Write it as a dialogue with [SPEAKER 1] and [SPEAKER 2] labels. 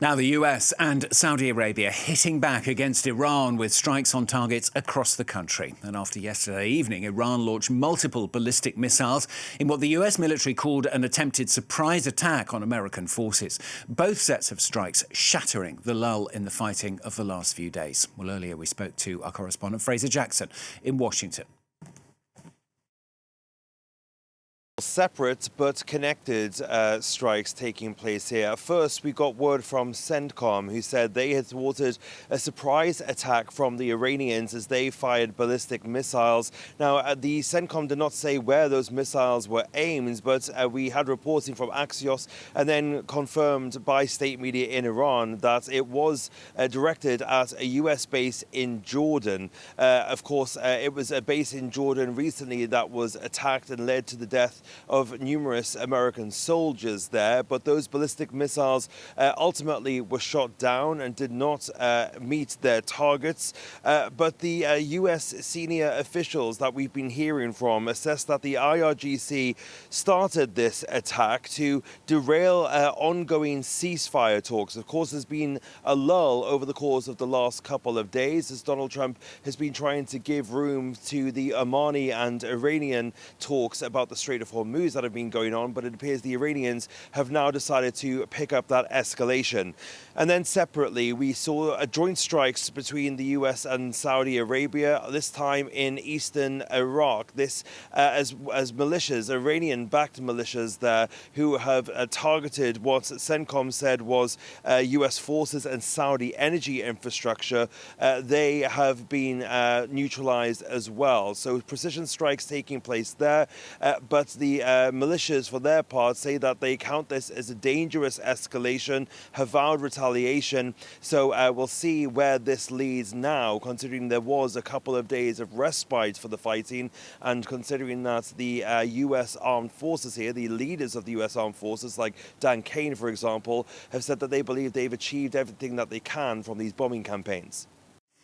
[SPEAKER 1] Now the US and Saudi Arabia hitting back against Iran with strikes on targets across the country. And after yesterday evening, Iran launched multiple ballistic missiles in what the US military called an attempted surprise attack on American forces. Both sets of strikes shattering the lull in the fighting of the last few days. Well, earlier we spoke to our correspondent Fraser Jackson in Washington.
[SPEAKER 2] Separate but connected strikes taking place here. First, we got word from CENTCOM, who said they had thwarted a surprise attack from the Iranians as they fired ballistic missiles. Now, the CENTCOM did not say where those missiles were aimed, but we had reporting from Axios and then confirmed by state media in Iran that it was directed at a US base in Jordan. Of course, it was a base in Jordan recently that was attacked and led to the death of numerous American soldiers there, but those ballistic missiles ultimately were shot down and did not meet their targets. But the US senior officials that we've been hearing from assess that the IRGC started this attack to derail ongoing ceasefire talks. Of course, there's been a lull over the course of the last couple of days as Donald Trump has been trying to give room to the Omani and Iranian talks about the Strait of Hormuz that have been going on, but it appears the Iranians have now decided to pick up that escalation. And then separately, we saw joint strikes between the US and Saudi Arabia, this time in eastern Iraq. This as militias, Iranian-backed militias there, who have targeted what CENTCOM said was US forces and Saudi energy infrastructure. They have been neutralized as well. So precision strikes taking place there, but the militias, for their part, say that they count this as a dangerous escalation, have vowed retaliation. So we'll see where this leads now, considering there was a couple of days of respite for the fighting, and considering that the US armed forces here, the leaders of the US armed forces, like Dan Kane, for example, have said that they believe they've achieved everything that they can from these bombing campaigns.